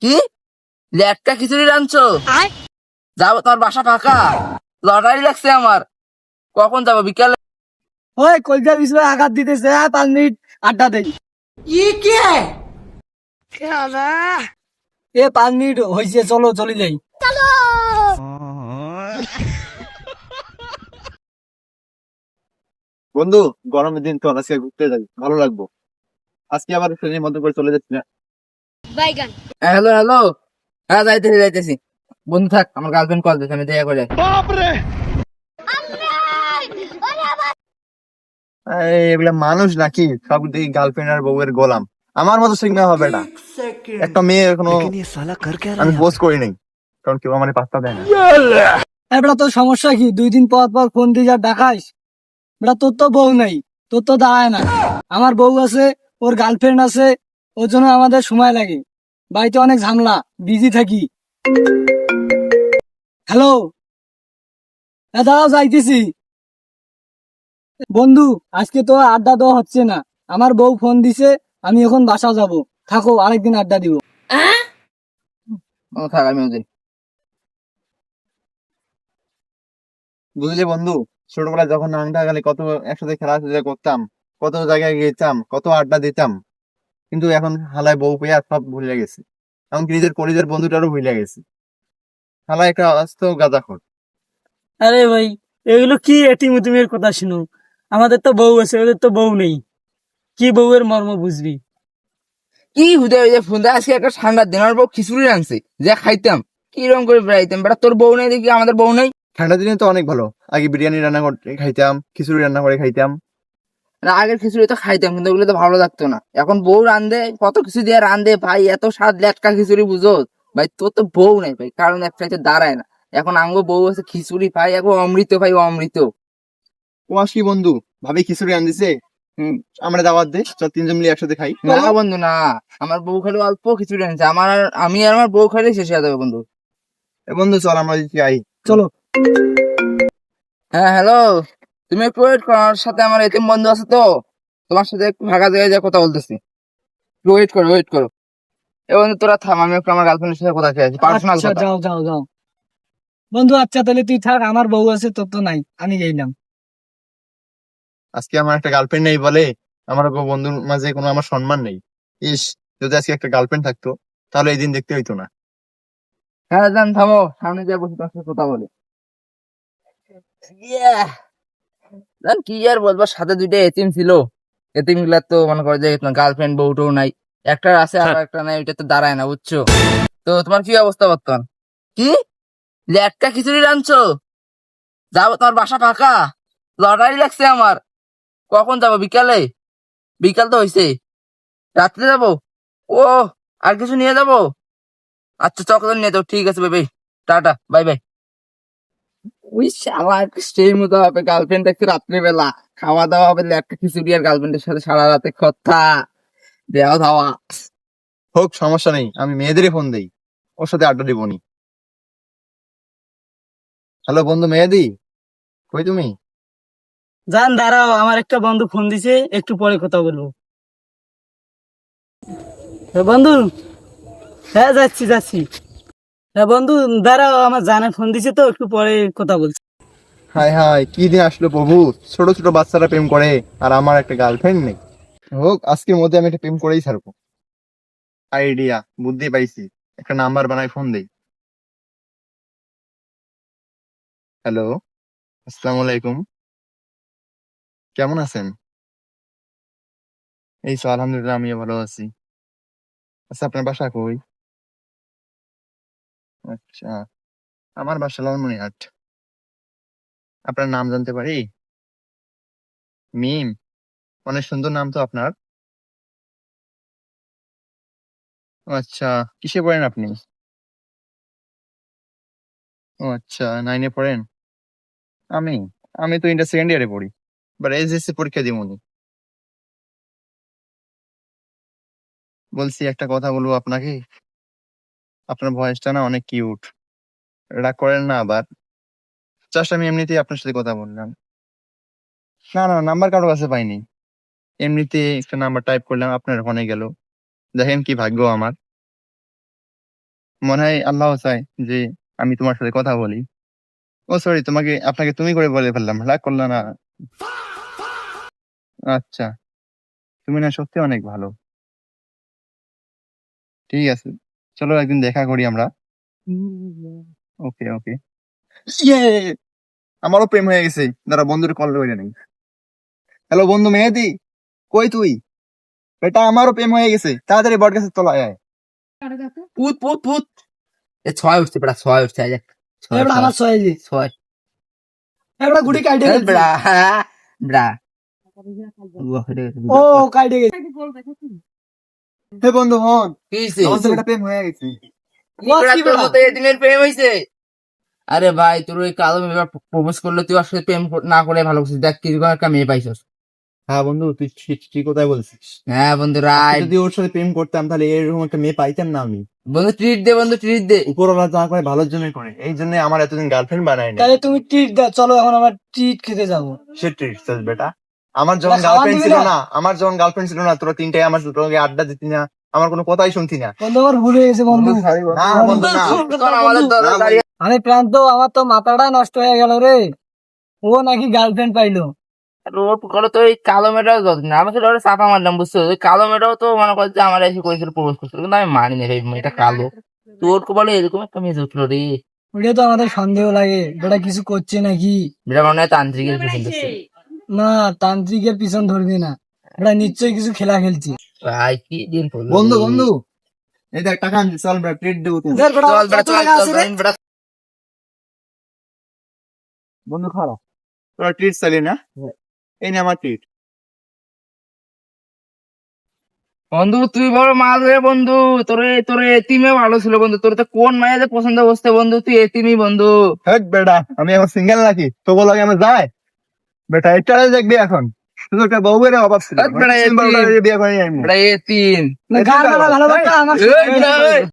কি লেটকা খিচুড়ি রাঁধছো? যাবো, তোমার বাসা ফাঁকা? লটারি লাগছে আমার। কখন যাবো? বিকালে? ওই কলকাতা বিশ্বরে আঘাত দিতেছে, 5 মিনিট আড্ডা দেই। এ 5 মিনিট হয়েছে, চলো চলে যাই। বন্ধু, গরমের দিন তো আজকে ঘুরতে যাই, ভালো লাগবো। আজকে আবার ট্রেনের মধ্যে করে চলে যাচ্ছি না? Hello hello. হ্যাঁ, যাইতেছি যাইতেছি। বন্ধু থাক, আমার গার্লফ্রেন্ড কল দিচ্ছে, আমি দেখা করে যাই। এগুলা মানুষ নাকি? সব দেখি গার্লফ্রেন্ড আর বউয়ের গোলাম। আমার মতো সিগন্যাল হবে না। একটা মেয়ে এখনো আমি বোঝ করি নাই, কারণ কেউ আমার পাত্তা দেয় না। এবার তোর সমস্যা কি? 2 দিন পর পর ফোন দিয়ে যা ডাকাইস। বেটা তোর তো বউ নাই, তোর তো দাঁড়ায় না। আমার বউ আছে, ওর গার্লফ্রেন্ড আছে, ওর জন্য আমাদের সময় লাগে। বাড়িতে অনেক ঝামেলা, বিজি থাকি। হ্যালো, দাঁড়াও, যাইতেছি। বন্ধু, আজকে তো আড্ডা দেওয়া হচ্ছে না। আমার বউ ফোন দিছে, আমি এখন বাসা যাব। থাকো, আরেকদিন আড্ডা দিব। ও থাক, আমি ওদের। বুঝলি বন্ধু, ছোটবেলায় যখন নাংটা গেলে কত একসাথে খেলাধুলা করতাম, কত জায়গায় গেতাম, কত আড্ডা দিতাম। কিন্তু এখন হালায় বউ পেয়ে আর সব ভুলে গেছি। এমনকি নিজের কলেজের বন্ধুটারও ভুলে গেছি। হালায় একটা অস্ত গাঁজাখোর। আরে ভাই, এগুলো কি এতিমের কথা শুনো? আমাদের তো বউ আছে, ওদের তো বউ নেই। কি বউয়ের মর্ম বুঝবি? কি হুদে ওই যে ফোন দিয়ে আজকে একটা ঠান্ডার দিন আমার বউ খিচুড়ি রাঁধছে, যা খাইতাম। কি রকম করে বেড়াইতাম। বেটা তোর বউ নেই দেখি, আমাদের বউ নেই। ঠান্ডা দিনে তো অনেক ভালো। আগে বিরিয়ানি রান্না করে খাইতাম, খিচুড়ি রান্না করে খাইতাম। না, আগের খিচুড়ি তো খাইতাম, কিন্তু ওগুলো তো ভালো লাগতো না। এখন বউ রান্ধে, কত কিছু দিয়ে রান্ধে ভাই, এত স্বাদ লেটকা খিচুড়ি, বুঝো? ভাই তোর তো বউ নাই ভাই, কারণ এক চাইতে দাঁড়ায় না। এখন আঙ্গো বউ আছে, খিচুড়ি ভাই এখন অমৃত ভাই, অমৃত। ও কি বন্ধু, ভাবি খিচুড়ি রান্ধিছে। আমরা দাওয়াত দে, চল 3 জন মিলে একসাথে খাই। না বন্ধু না, আমার বউ খালি অল্প খিচুড়ি আনছে। আমি আর আমার বউ খাইলে শেষ হয়ে যাবে বন্ধু। এ বন্ধু, চল আমরা যাই। চলো। হ্যাঁ হ্যালো। তুমি একটু ওয়েট করো, আমার সাথে আমার এতিম বন্ধু আছে তো, তোমার সাথে একটু ফাঁকা জায়গায় যা কথা বলতেছি। একটু ওয়েট করো, ওয়েট করো। এ বন্ধু তোরা থাম, আমি একটু আমার গার্লফ্রেন্ডের সাথে কথা খেয়েছি, পার্সোনাল আচ্ছা, কথা। যাও যাও যাও। বন্ধু আচ্ছা, তাহলে তুই থাক, আমার বউ আছে, তোর তো নাই, আমি গেলাম। আজকে আমার একটা গার্লফ্রেন্ড নেই বলে আমার বন্ধুর মাঝে কোনো আমার সম্মান নেই। ইস, যদি আজকে একটা গার্লফ্রেন্ড থাকতো তাহলে এই দিন দেখতে হইতো না। হ্যাঁ জান, থামো, সামনে যা বসে তোমার সাথে কথা বলি। ইয়া, জান কি আর বলবো, সাথে দুইটা এতিম ছিল। এতিম গুলা তো মনে করে যে গার্লফ্রেন্ড বউটাও নাই। একটা আছে আর একটা নাই, ওইটা তো দাঁড়ায় না, বুঝছো? তো তোমার কি অবস্থা বর্তমান? কি লেটকা খিচুড়ি রাঁধছো? যাবো, তোমার বাসা ফাঁকা? লটারি লাগছে আমার। কখন যাবো? বিকালে? বিকাল তো হয়েছে। রাত্রে যাবো? ও, আর কিছু নিয়ে যাবো? আচ্ছা, চকলেট নিয়ে যাবো, ঠিক আছে বেবি। Tata, bye bye. ওই শালা সেই মতো হবে, গার্লফ্রেন্ড দেখছি রাত্রিবেলা। খাওয়া দাওয়া হবে লেটকা খিচুড়ি, আর গার্লফ্রেন্ডের সাথে সারা রাতে কথা দেওয়া ধাওয়া। হোক, সমস্যা নেই, আমি মেয়েদেরই ফোন দেই, ওর সাথে আড্ডা দিবনি। হ্যালো বন্ধু মেহেদি, কই তুমি? জান দাঁড়াও, আমার একটা বন্ধু ফোন দিছে, একটু পরে কথা বলবো। হ্যাঁ বন্ধু, হ্যাঁ যাচ্ছি যাচ্ছি। হ্যাঁ বন্ধু, দাঁড়াও, আমার জানে ফোন দিছে, তো একটু পরে কথা বলছি। হাই হাই, কি দিন আসলো প্রভু! ছোট ছোট বাচ্চারা প্রেম করে, আর আমার একটা গার্লফ্রেন্ড নেই। হোক, আজকের মধ্যে আমি একটা প্রেম করেই ছাড়বো। আইডিয়া, বুদ্ধি পাইছি। একটা নাম্বার বানাই ফোন দেই। হ্যালো, আসসালামু আলাইকুম। কেমন আছেন? এই তো আলহামদুলিল্লাহ, আমিও ভালো আছি। আচ্ছা, আপনার বাসা কই? আচ্ছা, আমার বাসা লালমনিরহাট। আপনার নাম জানতে পারি? মিম? অনেক সুন্দর নাম তো আপনার। ও আচ্ছা, কিসে পড়েন আপনি? ও আচ্ছা, 9-এ পড়েন। আমি আমি তো ইন্টার সেকেন্ড ইয়ারে পড়ি, এবার এইচএসসি পরীক্ষা দিবনি। বলছি একটা কথা বলবো আপনাকে। আপনার ভয়েসটা না অনেক কিউট। রাগ করেন না আবার। জাস্ট আমি এমনিতেই আপনার সাথে কথা বললাম। না না, নাম্বার কারো কাছে পাইনি। এমনিতে একটা নাম্বার টাইপ করলাম, আপনার ফোনে গেল। দেখেন কি ভাগ্য আমার। মনে হয় আল্লাহ চায় যে আমি তোমার সাথে কথা বলি। ও সরি, আপনাকে তুমি করে বলে ফেললাম, রাগ করলা না? আচ্ছা, তুমি না সত্যি অনেক ভালো। ঠিক আছে, চলো একদিন দেখা করি আমরা। ওকে ওকে। ইয়ে, আমারও প্রেম হয়ে গেছে। দাঁড়া, বন্ধুর কল করে নেই। হ্যালো বন্ধু মেহেদি, কই তুই? বেটা আমারও প্রেম হয়ে গেছে, তাড়াতাড়ি বট গাছের তলায় আয়। পুত পুত পুত এ 6 উঠছে বেটা, 6 উঠছে আজ এবার আমার ছয় জি 6 এবার গুটি কাটে গেছে বেড়া বেড়া ও কাটে গেছে হে বন্ধু হন, কি হইছে? আমার তো বেটা প্রেম হয়ে গেছে। বেড়া, কি তোর বেড়া? মতো এদিনের প্রেম হইছে? আরে ভাই, তোর ওই কালো মেয়ে প্রপোজ করলে তুই ওর সাথে প্রেম না করে ভালো করছিস। দেখ কিরকম একটা মেয়ে পাইছস। হ্যাঁ বন্ধু, তুই ঠিক কথাই বলছিস। হ্যাঁ বন্ধু, আজকে রাইট। যদি ওর সাথে প্রেম করতাম তাহলে এরকম একটা মেয়ে পাইতাম না আমি। বন্ধু ট্রিট দে, বন্ধু ট্রিট দে। উপরওয়ালা যা করে ভালোর জন্যই করে, এই জন্য আমার এতদিন গার্লফ্রেন্ড বানায় না। তাহলে তুমি ট্রিট দাও, চলো এখন আমরা ট্রিট খেতে যাবো। সে ট্রিট বেটা। আমার যখন না, খাওয়া গার্লফ্রেন্ড দিবি ছিল না? না, তোরা তিনটায় আমার তোকে আড্ডা দিতি না, আমার কোনো কথাই শুনতি না। বন্ধু আমার ভুল হয়ে গেছে বন্ধু। না বন্ধু না, তখন আমাদের দরকার না, দাঁড়িয়ে- আরে প্রান্ত, আমার তো মাথাটা নষ্ট হয়ে গেল রে। ও নাকি গার্লফ্রেন্ড পাইলো। আর ওর করে তো ওই কালো মেয়েটাও যত না, আমাকে ওরা চাপা মারলাম, বুঝছো? ওই কালো মেয়েটাও তো মনে করে যে আমার এসে করেছিল, প্রপোজ করছিল, কিন্তু আমি মানি না ভাই, মেয়েটা কালো। তোর বলে এরকম একটা মেয়ে উঠলো রে। ওটা তো আমাদের সন্দেহ লাগে, বেটা কিছু করছে নাকি। যেটা মনে হয় তান্ত্রিকের পিছন ধরছে। না, তান্ত্রিকের পিছন ধরবে না, বেটা নিশ্চয়ই কিছু খেলা খেলছে। ভাই কি দিন পড়লো বন্ধু রে। বন্ধু, এই দেখ টাকা আনছি, চল বেটা ট্রিট দেবো তুমি। দেখ বেটা, চল বেটা, কত চল টাকা চল, আছে রে? বেটা। বন্ধু খারাপ, তোরা ট্রিট চালি না, এই নে আমার ট্রিট। বন্ধু তুই বড় মাল রে বন্ধু। তোর এতিমে ভালো ছিল বন্ধু। তোর তো কোন মায়া যে পছন্দ বসতে বন্ধু, তুই এতিমই বন্ধু। হেট বেটা, আমি এখন সিঙ্গেল নাকি তো বলো আমার যায়? বেটা এটা দেখবি এখন, শুধু একটা বউ এর অভাব ছিল, হেট বেটা, সিম্পল এতিম। বিয়ে করে আমি। বেটা এতিম। না, গান গানা ভালো বাচ্চা আমার এই বেটা, এই।